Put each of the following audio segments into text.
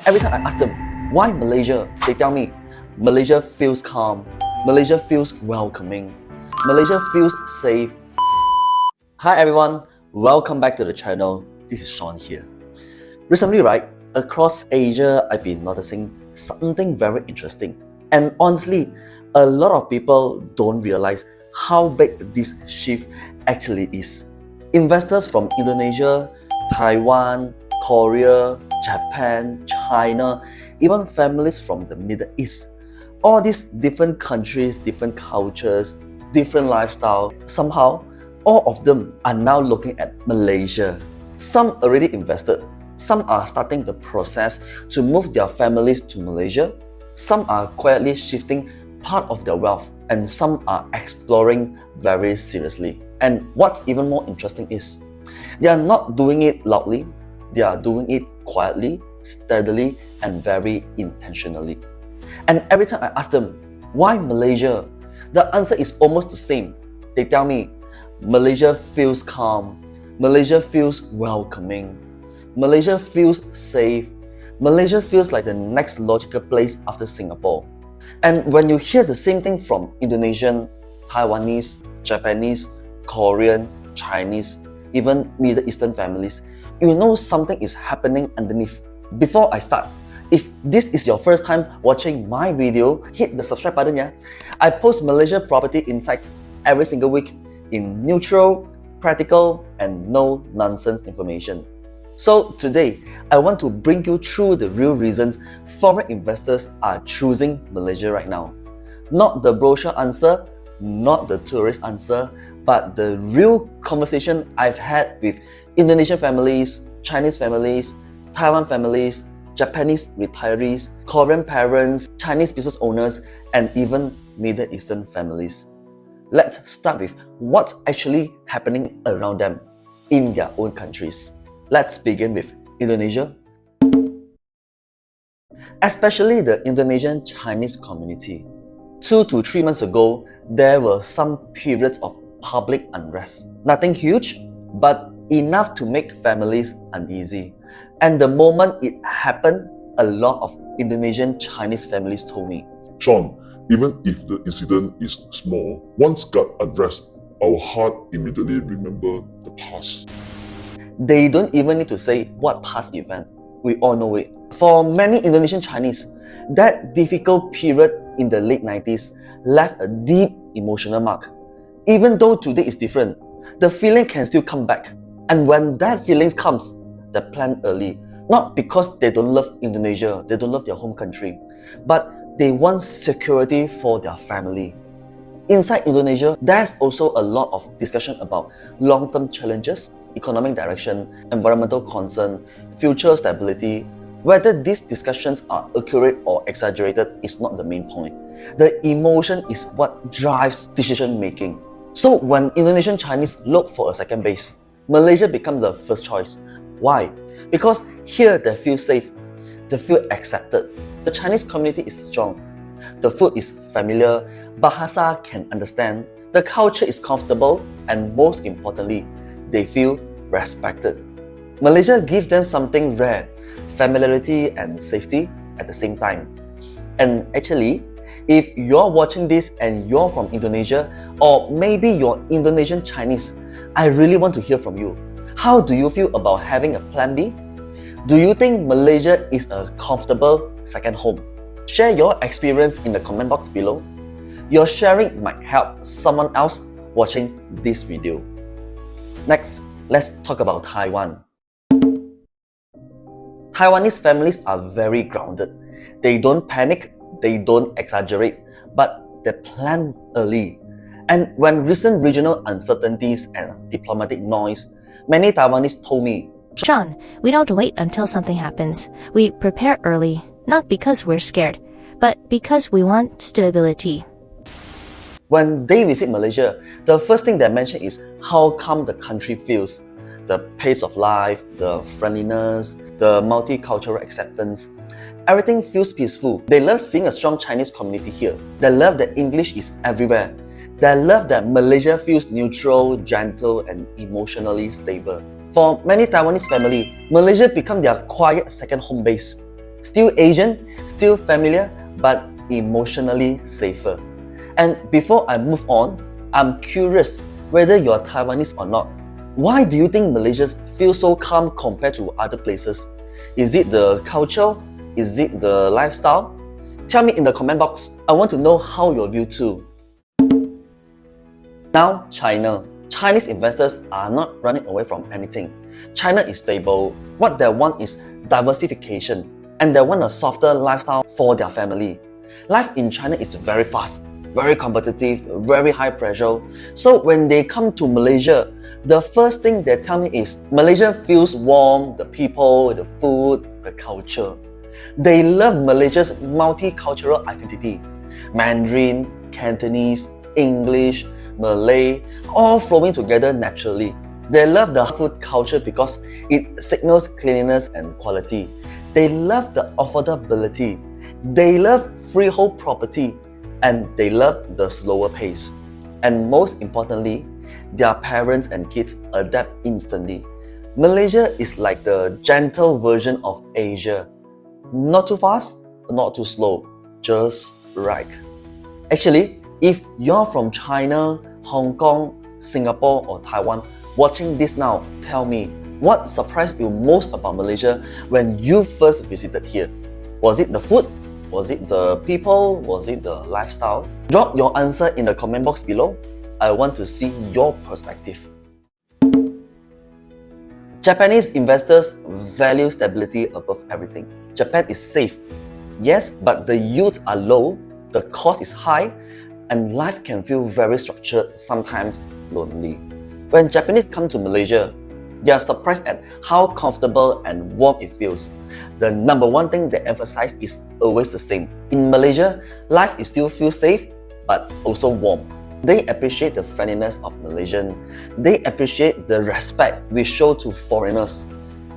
Every time I ask them, why Malaysia? They tell me, Malaysia feels calm, Malaysia feels welcoming, Malaysia feels safe. Hi everyone, welcome back to the channel. This is Sean here. Recently, across Asia, I've been noticing something very interesting. And honestly, a lot of people don't realize how big this shift actually is. Investors from Indonesia, Taiwan, Korea, Japan, China, even families from the Middle East. All these different countries, different cultures, different lifestyle. Somehow, all of them are now looking at Malaysia. Some already invested. Some are starting the process to move their families to Malaysia. Some are quietly shifting part of their wealth, and some are exploring very seriously. And what's even more interesting is, they are not doing it loudly, they are doing it quietly, steadily, and very intentionally. And every time I ask them, why Malaysia? The answer is almost the same. They tell me, Malaysia feels calm, Malaysia feels welcoming, Malaysia feels safe, Malaysia feels like the next logical place after Singapore. And when you hear the same thing from Indonesian, Taiwanese, Japanese, Korean, Chinese, even Middle Eastern families, you know something is happening underneath. Before I start, if this is your first time watching my video, hit the subscribe button, yeah? I post Malaysia property insights every single week in neutral, practical, and no nonsense information. So today, I want to bring you through the real reasons foreign investors are choosing Malaysia right now. Not the brochure answer, not the tourist answer, but the real conversation I've had with Indonesian families, Chinese families, Taiwan families, Japanese retirees, Korean parents, Chinese business owners, and even Middle Eastern families. Let's start with what's actually happening around them in their own countries. Let's begin with Indonesia. Especially the Indonesian Chinese community. 2 to 3 months ago, there were some periods of public unrest. Nothing huge, but enough to make families uneasy. And the moment it happened, a lot of Indonesian Chinese families told me, Sean, even if the incident is small, once got addressed, our heart immediately remember the past. They don't even need to say what past event. We all know it. For many Indonesian Chinese, that difficult period in the late 90s left a deep emotional mark. Even though today is different, the feeling can still come back. And when that feeling comes, they plan early. Not because they don't love Indonesia, they don't love their home country, but they want security for their family. Inside Indonesia, there's also a lot of discussion about long-term challenges, economic direction, environmental concern, future stability. Whether these discussions are accurate or exaggerated is not the main point. The emotion is what drives decision making. So when Indonesian Chinese look for a second base, Malaysia becomes the first choice. Why? Because here they feel safe, they feel accepted. The Chinese community is strong. The food is familiar, Bahasa can understand, the culture is comfortable, and most importantly, they feel respected. Malaysia gives them something rare, familiarity and safety at the same time. And actually, if you're watching this and you're from Indonesia, or maybe you're Indonesian Chinese, I really want to hear from you. How do you feel about having a plan B? Do you think Malaysia is a comfortable second home? Share your experience in the comment box below. Your sharing might help someone else watching this video. Next, let's talk about Taiwan. Taiwanese families are very grounded. They don't panic, they don't exaggerate, but they plan early. And when recent regional uncertainties and diplomatic noise, many Taiwanese told me, Sean, we don't wait until something happens. We prepare early, not because we're scared, but because we want stability. When they visit Malaysia, the first thing they mention is how calm the country feels. The pace of life, the friendliness, the multicultural acceptance. Everything feels peaceful. They love seeing a strong Chinese community here. They love that English is everywhere. They love that Malaysia feels neutral, gentle, and emotionally stable. For many Taiwanese families, Malaysia become their quiet second home base. Still Asian, still familiar, but emotionally safer. And before I move on, I'm curious whether you're Taiwanese or not. Why do you think Malaysians feel so calm compared to other places? Is it the culture? Is it the lifestyle? Tell me in the comment box. I want to know how your view too. Now, China. Chinese investors are not running away from anything. China is stable. What they want is diversification, and they want a softer lifestyle for their family. Life in China is very fast, very competitive, very high pressure. So when they come to Malaysia, the first thing they tell me is Malaysia feels warm, the people, the food, the culture. They love Malaysia's multicultural identity. Mandarin, Cantonese, English, Malay, all flowing together naturally. They love the food culture because it signals cleanliness and quality. They love the affordability. They love freehold property. And they love the slower pace. And most importantly, their parents and kids adapt instantly. Malaysia is like the gentle version of Asia. Not too fast, not too slow, just right. Actually, if you're from China, Hong Kong, Singapore or Taiwan watching this now, tell me, what surprised you most about Malaysia when you first visited here? Was it the food? Was it the people? Was it the lifestyle? Drop your answer in the comment box below. I want to see your perspective. Japanese investors value stability above everything. Japan is safe, yes, but the yields are low, the cost is high, and life can feel very structured, sometimes lonely. When Japanese come to Malaysia, they are surprised at how comfortable and warm it feels. The number one thing they emphasize is always the same. In Malaysia, life is still feels safe, but also warm. They appreciate the friendliness of Malaysian. They appreciate the respect we show to foreigners.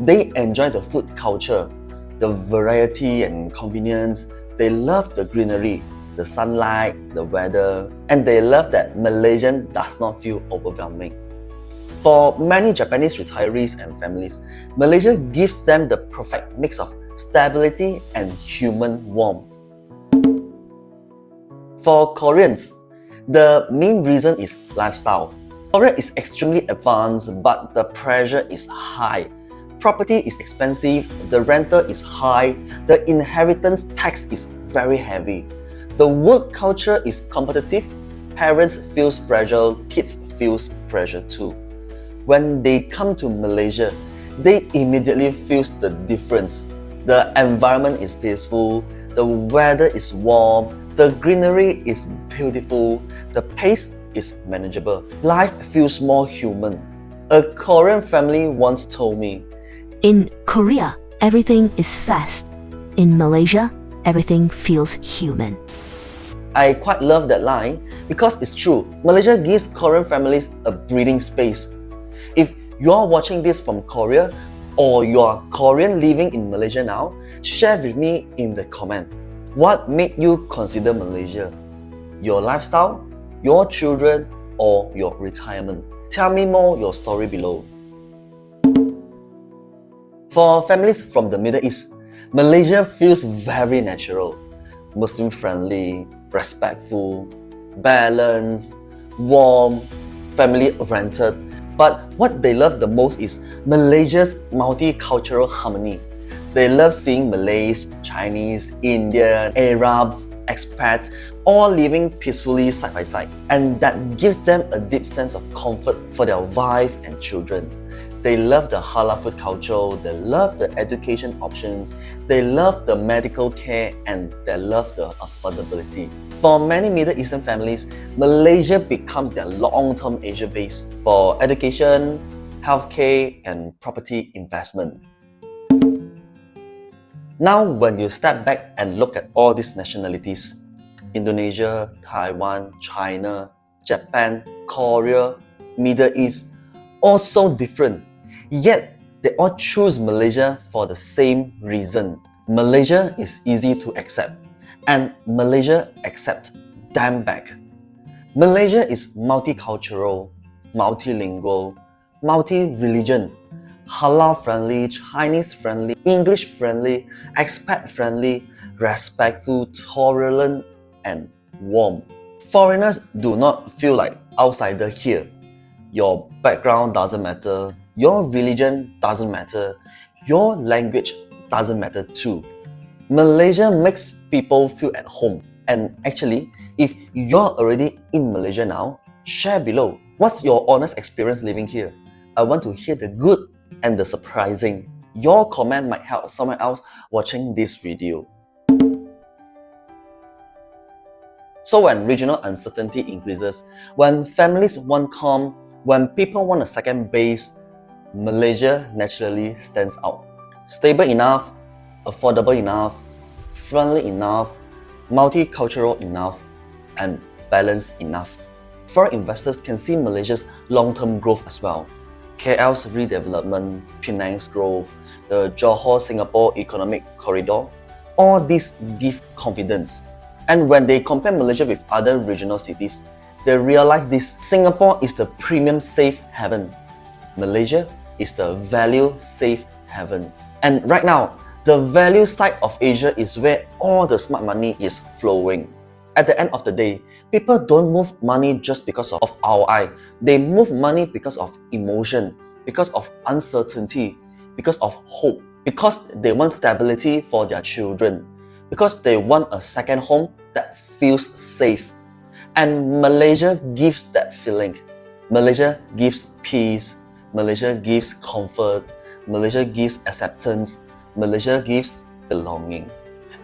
They enjoy the food culture, the variety and convenience. They love the greenery, the sunlight, the weather, and they love that Malaysian does not feel overwhelming. For many Japanese retirees and families, Malaysia gives them the perfect mix of stability and human warmth. For Koreans, the main reason is lifestyle. Korea is extremely advanced, but the pressure is high. Property is expensive, the rental is high, the inheritance tax is very heavy. The work culture is competitive, parents feel pressure, kids feel pressure too. When they come to Malaysia, they immediately feel the difference. The environment is peaceful, the weather is warm, the greenery is beautiful, the pace is manageable. Life feels more human. A Korean family once told me, "In Korea, everything is fast. In Malaysia, everything feels human." I quite love that line because it's true. Malaysia gives Korean families a breathing space. If you're watching this from Korea or you're Korean living in Malaysia now, share with me in the comment. What made you consider Malaysia? Your lifestyle, your children, or your retirement? Tell me more your story below. For families from the Middle East, Malaysia feels very natural, Muslim friendly, respectful, balanced, warm, family oriented. But what they love the most is Malaysia's multicultural harmony. They love seeing Malays, Chinese, Indian, Arabs, expats all living peacefully side by side. And that gives them a deep sense of comfort for their wife and children. They love the halal food culture, they love the education options, they love the medical care, and they love the affordability. For many Middle Eastern families, Malaysia becomes their long-term Asia base for education, healthcare, and property investment. Now, when you step back and look at all these nationalities, Indonesia, Taiwan, China, Japan, Korea, Middle East, all so different. Yet, they all choose Malaysia for the same reason. Malaysia is easy to accept, and Malaysia accepts them back. Malaysia is multicultural, multilingual, multi-religion, halal friendly, Chinese friendly, English friendly, expat friendly, respectful, tolerant, and warm. Foreigners do not feel like outsider here. Your background doesn't matter, your religion doesn't matter, your language doesn't matter too. Malaysia makes people feel at home. And actually, if you're already in Malaysia now, share below. What's your honest experience living here? I want to hear the good and the surprising. Your comment might help someone else watching this video. So when regional uncertainty increases, when families want calm, when people want a second base, Malaysia naturally stands out. Stable enough, affordable enough, friendly enough, multicultural enough, and balanced enough. Foreign investors can see Malaysia's long-term growth as well. KL's redevelopment, Penang's growth, the Johor-Singapore economic corridor, all these give confidence. And when they compare Malaysia with other regional cities, they realize this: Singapore is the premium safe haven. Malaysia is the value safe haven. And right now, the value side of Asia is where all the smart money is flowing. At the end of the day, people don't move money just because of ROI. They move money because of emotion, because of uncertainty, because of hope, because they want stability for their children, because they want a second home that feels safe. And Malaysia gives that feeling. Malaysia gives peace. Malaysia gives comfort. Malaysia gives acceptance. Malaysia gives belonging.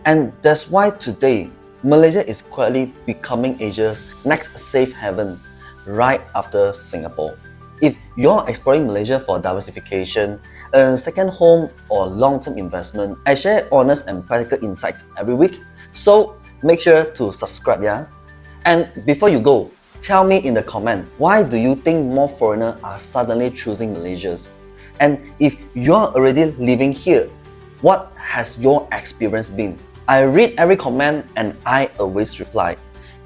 And that's why today, Malaysia is quietly becoming Asia's next safe haven, right after Singapore. If you're exploring Malaysia for diversification, a second home, or long-term investment, I share honest and practical insights every week. So make sure to subscribe, yeah? And before you go, tell me in the comment, why do you think more foreigners are suddenly choosing Malaysia? And if you're already living here, what has your experience been? I read every comment and I always reply.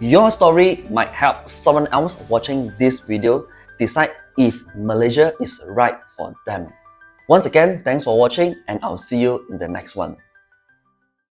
Your story might help someone else watching this video decide if Malaysia is right for them. Once again, thanks for watching and I'll see you in the next one.